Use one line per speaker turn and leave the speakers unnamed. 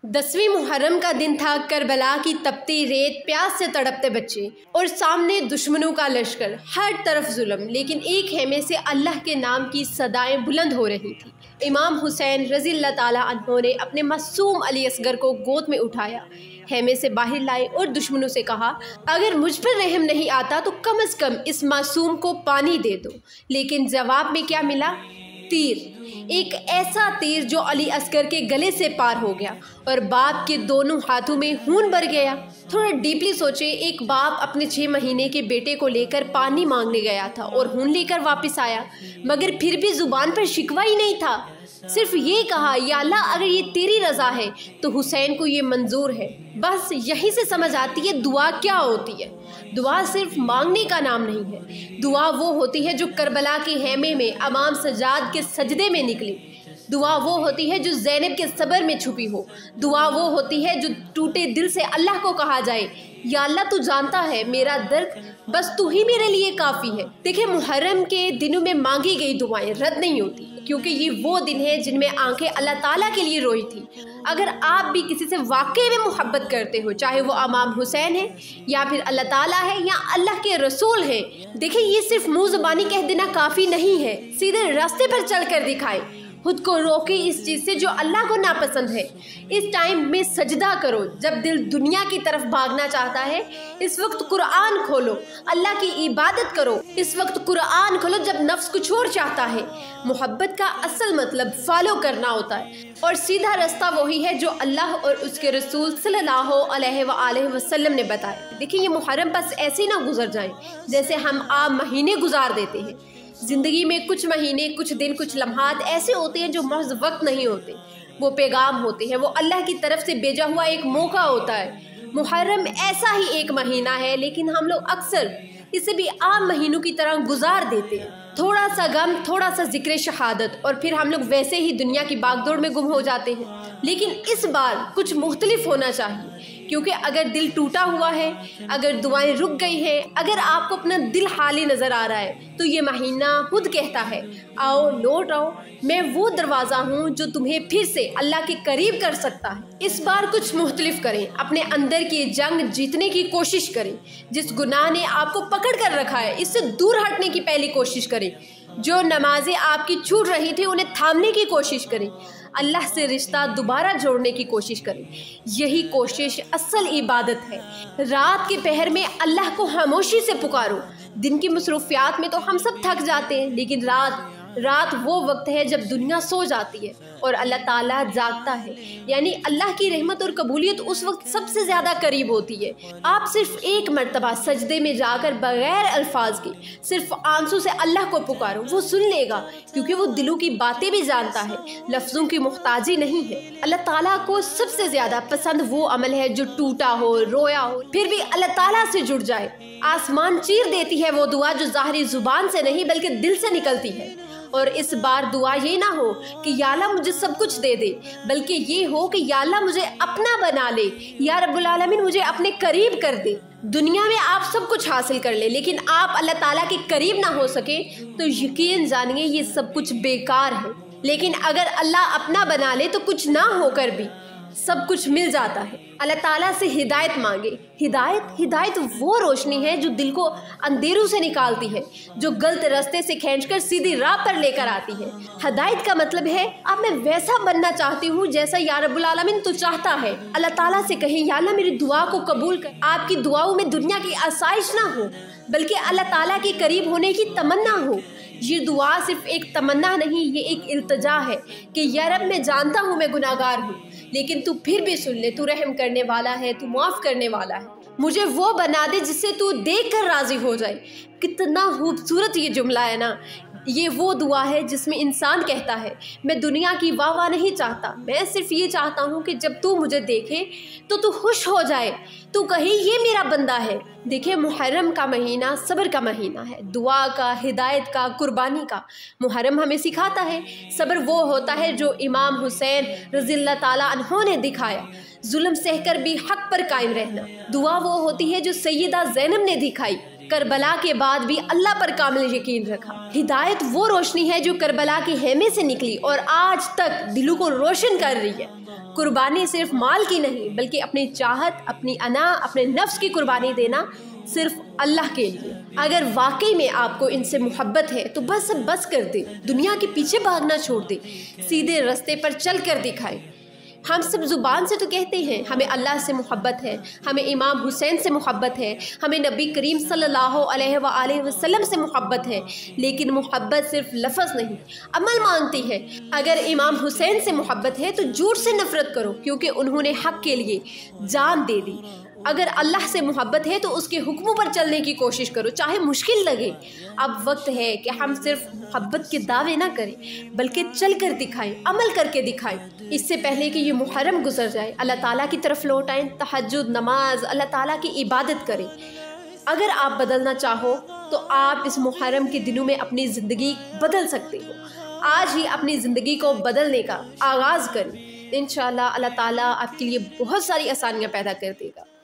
10वीं मुहर्रम का दिन था। करबला की तपती रेत, प्यास से तड़पते बच्चे और सामने दुश्मनों का लश्कर, हर तरफ जुल्म। लेकिन एक खेमे से अल्लाह के नाम की सदाएं बुलंद हो रही थी। इमाम हुसैन रज़ी अल्लाह ताला अन्हु ने अपने मासूम अली असगर को गोद में उठाया, खेमे से बाहर लाए और दुश्मनों से कहा, अगर मुझ पर रहम नहीं आता तो कम से कम इस मासूम को पानी दे दो। लेकिन जवाब में क्या मिला? तीर। एक ऐसा तीर जो अली असगर के गले से पार हो गया और बाप के दोनों हाथों में खून भर गया। थोड़ा डीपली सोचे, एक बाप अपने 6 महीने के बेटे को लेकर पानी मांगने गया था और खून लेकर वापस आया, मगर फिर भी जुबान पर शिकवा ही नहीं था। सिर्फ ये कहा, या अल्लाह अगर ये तेरी रज़ा है तो हुसैन को ये मंजूर है। बस यहीं से समझ आती है दुआ क्या होती है। दुआ सिर्फ मांगने का नाम नहीं है। दुआ वो होती है जो करबला के हेमे में इमाम सज्जाद के सजदे में निकली। दुआ वो होती है जो ज़ैनब के सब्र में छुपी हो। दुआ वो होती है जो टूटे दिल से अल्लाह को कहा जाए, या अल्लाह तू जानता है मेरा दर्द, बस तू ही मेरे लिए काफ़ी है। देखिए, मुहर्रम के दिनों में मांगी गई दुआएं रद्द नहीं होती, क्योंकि ये वो दिन है जिनमें आंखें अल्लाह ताला के लिए रोई थी। अगर आप भी किसी से वाकई में मोहब्बत करते हो, चाहे वो इमाम हुसैन है या फिर अल्लाह ताला है या अल्लाह के रसूल है, देखिए ये सिर्फ मुँह ज़बानी कह देना काफ़ी नहीं है। सीधे रास्ते पर चल कर दिखाए, खुद को रोके इस चीज़ से जो अल्लाह को नापसंद है। इस टाइम में सजदा करो जब दिल दुनिया की तरफ भागना चाहता है। इस वक्त कुरान खोलो, अल्लाह की इबादत करो। इस वक्त कुरान खोलो जब नफ्स कुछ और चाहता है। मोहब्बत का असल मतलब फॉलो करना होता है, और सीधा रास्ता वही है जो अल्लाह और उसके रसूल सल्लल्लाहु अलैहि वसल्लम ने बताया। देखिए, ये मुहर्रम बस ऐसे ही ना गुजर जाए जैसे हम आम महीने गुजार देते हैं। ज़िंदगी में कुछ महीने, कुछ दिन, कुछ लम्हात ऐसे होते हैं जो महज वक्त नहीं होते, वो पैगाम होते हैं, वो अल्लाह की तरफ से भेजा हुआ एक मौका होता है। मुहर्रम ऐसा ही एक महीना है, लेकिन हम लोग अक्सर इसे भी आम महीनों की तरह गुजार देते हैं। थोड़ा सा गम, थोड़ा सा जिक्र शहादत, और फिर हम लोग वैसे ही दुनिया की भागदौड़ में गुम हो जाते हैं। लेकिन इस बार कुछ मुख्तलिफ होना चाहिए, क्योंकि अगर दिल टूटा हुआ है, अगर दुआएं रुक गई हैं, अगर आपको अपना दिल खाली नज़र आ रहा है, तो ये महीना खुद कहता है, आओ लौट आओ, मैं वो दरवाज़ा हूँ जो तुम्हें फिर से अल्लाह के करीब कर सकता है। इस बार कुछ मुख्तलिफ करें, अपने अंदर की जंग जीतने की कोशिश करें। जिस गुनाह ने आपको पकड़ कर रखा है, इससे दूर हटने की पहली कोशिश करें। जो नमाजें आपकी छूट रही थी, उन्हें थामने की कोशिश करें। अल्लाह से रिश्ता दोबारा जोड़ने की कोशिश करें। यही कोशिश असल इबादत है। रात के पहर में अल्लाह को खामोशी से पुकारो। दिन की मसरूफियात में तो हम सब थक जाते हैं, लेकिन रात वो वक्त है जब दुनिया सो जाती है और अल्लाह ताला जागता है। यानी अल्लाह की रहमत और कबूलियत उस वक्त सबसे ज़्यादा करीब होती है। आप सिर्फ एक मर्तबा सजदे में जाकर बगैर अल्फाज के, सिर्फ आंसू से अल्लाह को पुकारो, वो सुन लेगा, क्योंकि वो दिलों की बातें भी जानता है, लफ्ज़ों की मुहताजी नहीं है। अल्लाह ताला को सबसे ज़्यादा पसंद वो अमल है जो टूटा हो, रोया हो, फिर भी अल्लाह ताला से जुड़ जाए। आसमान चीर देती है वो दुआ जो ज़ाहिरी ज़ुबान से नहीं बल्कि दिल से निकलती है। और इस बार दुआ ये ना हो कि या अल्लाह मुझे सब कुछ दे दे, बल्कि ये हो कि या अल्लाह मुझे अपना बना ले, या रब्बुल आलमीन मुझे अपने करीब कर दे। दुनिया में आप सब कुछ हासिल कर ले, लेकिन आप अल्लाह ताला के करीब ना हो सके तो यकीन जानिए ये सब कुछ बेकार है। लेकिन अगर अल्लाह अपना बना ले तो कुछ ना होकर भी सब कुछ मिल जाता है। अल्लाह ताला से हिदायत मांगे। हिदायत वो रोशनी है जो दिल को अंधेरों से निकालती है, जो गलत रास्ते से खींचकर सीधी राह पर लेकर आती है। हिदायत का मतलब है अब मैं वैसा बनना चाहती हूँ जैसा या रब्बुल आलमीन तो चाहता है। अल्लाह ताला से कहें, या अल्लाह मेरी दुआ को कबूल कर। आपकी दुआओं में दुनिया की आसाइश ना हो, बल्कि अल्लाह ताला के करीब होने की तमन्ना हो। ये दुआ सिर्फ एक तमन्ना नहीं, ये एक इल्तिजा है कि या रब मैं जानता हूँ मैं गुनाहगार हूँ, लेकिन तू फिर भी सुन ले, तू रहम करने वाला है, तू माफ़ करने वाला है। मुझे वो बना दे जिससे तू देख कर राज़ी हो जाए। कितना खूबसूरत ये जुमला है ना। ये वो दुआ है जिसमें इंसान कहता है, मैं दुनिया की वाह नहीं चाहता, मैं सिर्फ ये चाहता हूँ कि जब तू मुझे देखे तो तू खुश हो जाए, तू कहे ये मेरा बंदा है। देखिए, मुहर्रम का महीना सब्र का महीना है, दुआ का, हिदायत का, कुर्बानी का। मुहर्रम हमें सिखाता है सब्र वो होता है जो इमाम हुसैन रज़ी अल्लाह ताला अन्हु ने दिखाया, जुल्म सहकर भी हक पर कायम रहना। दुआ वो होती है जो सैयदा ज़ैनब ने दिखाई, کربلا کے بعد بھی اللہ پر کامل یقین رکھا۔ ہدایت وہ روشنی ہے جو کربلا کے خیمے سے نکلی اور آج تک دلوں کو روشن کر رہی ہے۔ قربانی صرف مال کی نہیں بلکہ اپنی چاہت، اپنی انا، اپنے نفس کی قربانی دینا صرف اللہ کے لیے۔ اگر واقعی میں آپ کو ان سے محبت ہے تو بس کر دے، دنیا کے پیچھے بھاگنا چھوڑ دے، سیدھے راستے پر چل کر دکھائے۔ ہم سب زبان سے تو کہتے ہیں ہمیں اللہ سے محبت ہے، ہمیں امام حسین سے محبت ہے، ہمیں نبی کریم صلی اللہ علیہ وآلہ وسلم سے محبت ہے، لیکن محبت صرف لفظ نہیں، عمل مانگتی ہے۔ اگر امام حسین سے محبت ہے تو جھوٹ سے نفرت کرو، کیونکہ انہوں نے حق کے لیے جان دے دی۔ اگر اللہ سے محبت ہے تو اس کے حکموں پر چلنے کی کوشش کرو، چاہے مشکل لگے۔ اب وقت ہے کہ ہم صرف محبت کے دعوے نہ کریں بلکہ چل کر دکھائیں، عمل کر کے دکھائیں۔ اس سے پہلے کہ یہ محرم گزر جائے، اللہ تعالیٰ کی طرف لوٹ آئیں، تہجد، نماز، اللہ تعالیٰ کی عبادت کریں۔ اگر آپ بدلنا چاہو تو آپ اس محرم کے دنوں میں اپنی زندگی بدل سکتے ہو۔ آج ہی اپنی زندگی کو بدلنے کا آغاز کریں۔ انشاءاللہ اللہ تعالیٰ آپ کے لیے بہت ساری آسانیاں پیدا کر دے گا۔